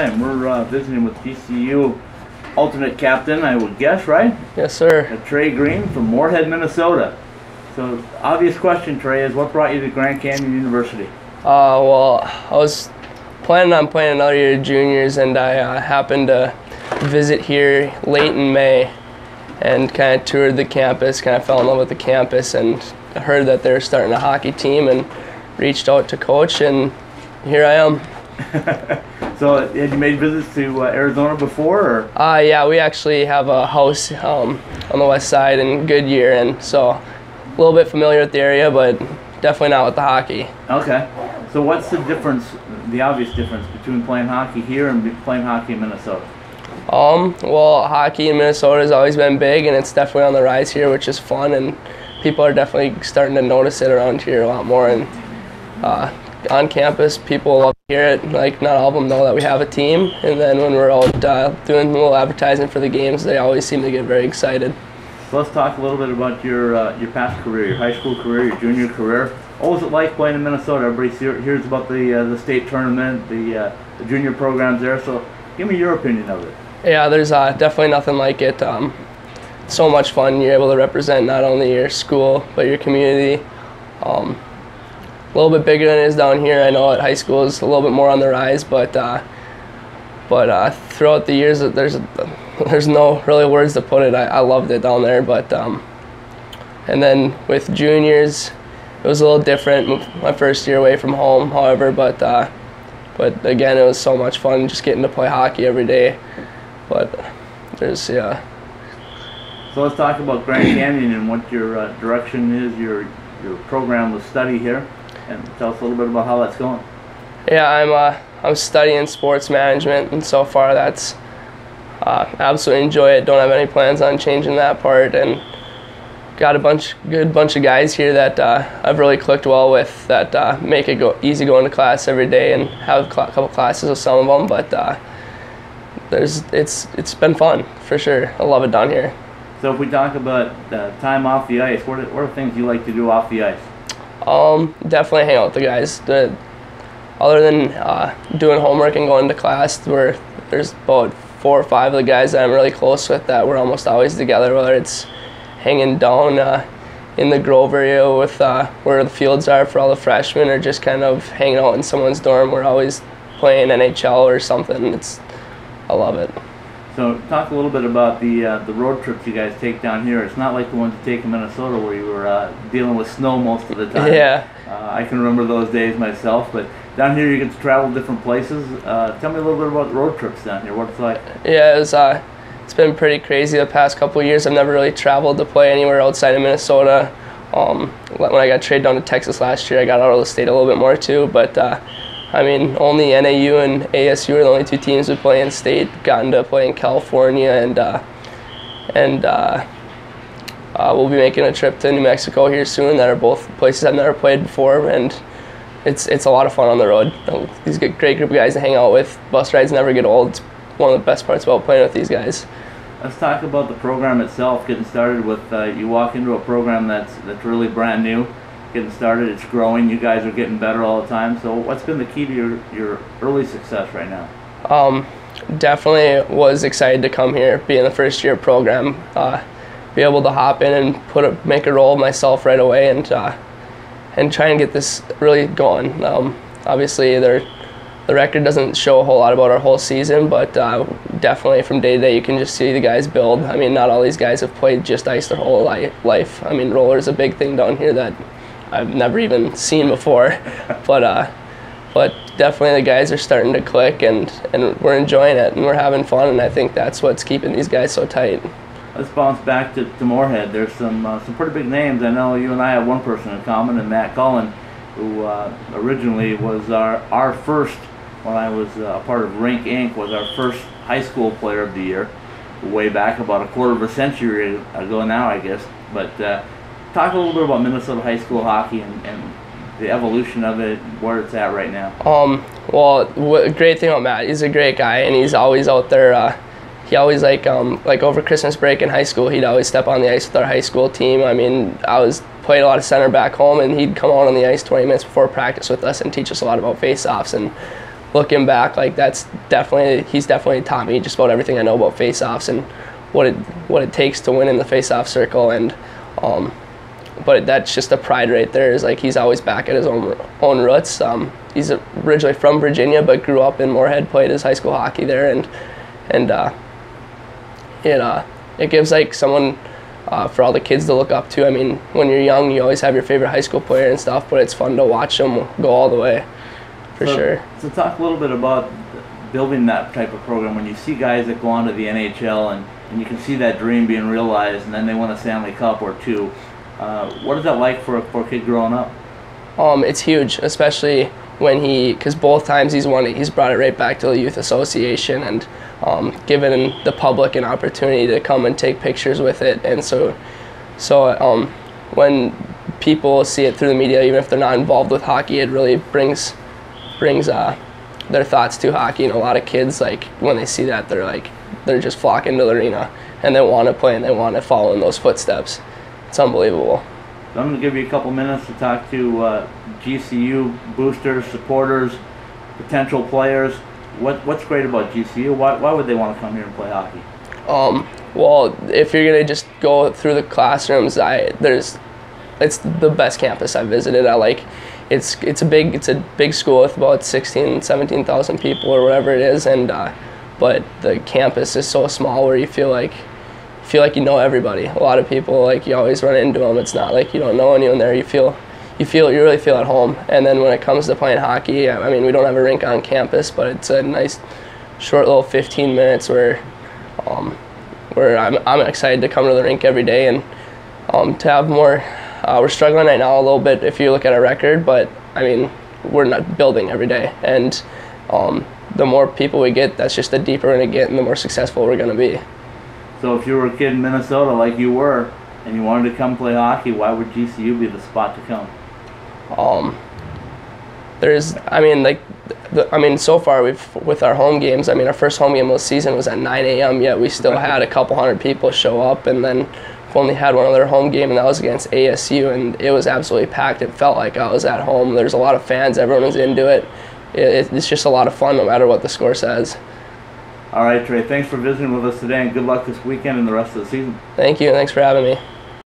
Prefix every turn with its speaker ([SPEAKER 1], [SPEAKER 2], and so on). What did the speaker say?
[SPEAKER 1] Minnesota, and we're visiting with DCU alternate captain, I would guess, right?
[SPEAKER 2] Yes, sir.
[SPEAKER 1] Trey Greene from Moorhead, Minnesota. So, obvious question, Trey, is what brought you to Grand Canyon University?
[SPEAKER 2] Well, I was planning on playing another year of juniors, and I happened to visit here late in May and kind of toured the campus, kind of fell in love with the campus, and heard that they were starting a hockey team and reached out to coach, and here I am.
[SPEAKER 1] So had you made visits to Arizona before? Or?
[SPEAKER 2] Yeah, we actually have a house on the west side in Goodyear, and so a little bit familiar with the area, but definitely not with the hockey.
[SPEAKER 1] Okay. So what's the difference, the obvious difference between playing hockey here and playing hockey in Minnesota?
[SPEAKER 2] Well, hockey in Minnesota has always been big, and it's definitely on the rise here, which is fun, and people are definitely starting to notice it around here a lot more. And on campus, people love to hear it. Like, not all of them know that we have a team, and then when we're out doing a little advertising for the games, they always seem to get very excited.
[SPEAKER 1] So let's talk a little bit about your past career, your high school career, your junior career. What was it like playing in Minnesota? Everybody hears about the state tournament, the junior programs there. So give me your opinion of it.
[SPEAKER 2] Yeah, there's definitely nothing like it. So much fun. You're able to represent not only your school but your community. A little bit bigger than it is down here. I know at high school is a little bit more on the rise, but throughout the years, there's no really words to put it. I loved it down there, but and then with juniors, it was a little different. My first year away from home, however, but again, it was so much fun just getting to play hockey every day. But yeah.
[SPEAKER 1] So let's talk about Grand Canyon and what your direction is, your program of study here, and tell us a little bit about how that's going.
[SPEAKER 2] Yeah, I'm studying sports management, and so far that's absolutely enjoy it. Don't have any plans on changing that part, and got a good bunch of guys here that I've really clicked well with, that make it easy going to class every day, and have a couple classes with some of them. But it's been fun for sure. I love it down here.
[SPEAKER 1] So if we talk about time off the ice, what are things you like to do off the ice?
[SPEAKER 2] Definitely hang out with the guys. Other than doing homework and going to class, there's about 4 or 5 of the guys that I'm really close with that we're almost always together, whether it's hanging down in the Grove area with where the fields are for all the freshmen, or just kind of hanging out in someone's dorm. We're always playing NHL or something. I love it.
[SPEAKER 1] So talk a little bit about the road trips you guys take down here. It's not like the ones you take in Minnesota where you were dealing with snow most of the time.
[SPEAKER 2] Yeah.
[SPEAKER 1] I can remember those days myself, but down here you get to travel different places. Tell me a little bit about the road trips down here, what it's like.
[SPEAKER 2] Yeah, it's been pretty crazy the past couple of years. I've never really traveled to play anywhere outside of Minnesota. When I got traded down to Texas last year, I got out of the state a little bit more too, but I mean, only NAU and ASU are the only 2 teams we play in state. Gotten to play in California, and we'll be making a trip to New Mexico here soon. That are both places I've never played before, and it's a lot of fun on the road. These great group of guys to hang out with. Bus rides never get old. It's one of the best parts about playing with these guys.
[SPEAKER 1] Let's talk about the program itself. Getting started with you walk into a program that's really brand new. Getting started, it's growing. You guys are getting better all the time. So what's been the key to your early success right now?
[SPEAKER 2] Definitely was excited to come here, be in the first year program, be able to hop in and make a role of myself right away, and try and get this really going. Obviously, the record doesn't show a whole lot about our whole season, but definitely from day to day you can just see the guys build. I mean, not all these guys have played just ice their whole life. I mean, roller is a big thing down here that I've never even seen before, but definitely the guys are starting to click, and we're enjoying it, and we're having fun, and I think that's what's keeping these guys so tight.
[SPEAKER 1] Let's bounce back to Moorhead. There's some pretty big names. I know you and I have one person in common, and Matt Cullen, who originally was our first, when I was a part of Rink Inc., was our first high school player of the year, way back about a quarter of a century ago now, I guess. But talk a little bit about Minnesota high school hockey and the evolution of it, where it's at right now.
[SPEAKER 2] Well, great thing about Matt, he's a great guy, and he's always out there. He always like over Christmas break in high school, he'd always step on the ice with our high school team. I mean, played a lot of center back home, and he'd come out on the ice 20 minutes before practice with us and teach us a lot about face-offs. And looking back, like he's definitely taught me just about everything I know about face-offs and what it takes to win in the face-off circle. And but that's just a pride right there. Is like he's always back at his own roots. He's originally from Virginia, but grew up in Moorhead, played his high school hockey there, and it gives like someone for all the kids to look up to. I mean, when you're young, you always have your favorite high school player and stuff, but it's fun to watch them go all the way, for sure.
[SPEAKER 1] So talk a little bit about building that type of program. When you see guys that go on to the NHL and you can see that dream being realized, and then they win a Stanley Cup or two, what is that like for a kid growing up?
[SPEAKER 2] It's huge, especially when because both times he's won it, he's brought it right back to the youth association and given the public an opportunity to come and take pictures with it. And so when people see it through the media, even if they're not involved with hockey, it really brings their thoughts to hockey. And a lot of kids, like when they see that, they're just flocking to the arena and they want to play and they want to follow in those footsteps. It's unbelievable.
[SPEAKER 1] So I'm going to give you a couple minutes to talk to GCU boosters, supporters, potential players. What's great about GCU? Why would they want to come here and play hockey?
[SPEAKER 2] Well, if you're going to just go through the classrooms, it's the best campus I've visited. It's a big school with about 17,000 people or whatever it is, and but the campus is so small where you feel like you know everybody. A lot of people, like, you always run into them. It's not like you don't know anyone there. You really feel at home. And then when it comes to playing hockey, I mean, we don't have a rink on campus, but it's a nice short little 15 minutes where I'm excited to come to the rink every day and to have more. We're struggling right now a little bit if you look at our record, but I mean, we're not building every day. And the more people we get, that's just the deeper we're going to get and the more successful we're going to be.
[SPEAKER 1] So if you were a kid in Minnesota like you were and you wanted to come play hockey, why would GCU be the spot to come? So far with our home games, I mean, our first home game of the season was at 9 a.m., yet we still had a couple hundred people show up, and then we've only had one other home game, and that was against ASU, and it was absolutely packed. It felt like I was at home. There's a lot of fans. Everyone was into it. It's just a lot of fun no matter what the score says. All right, Trey, thanks for visiting with us today, and good luck this weekend and the rest of the season.
[SPEAKER 2] Thank you, and thanks for having me.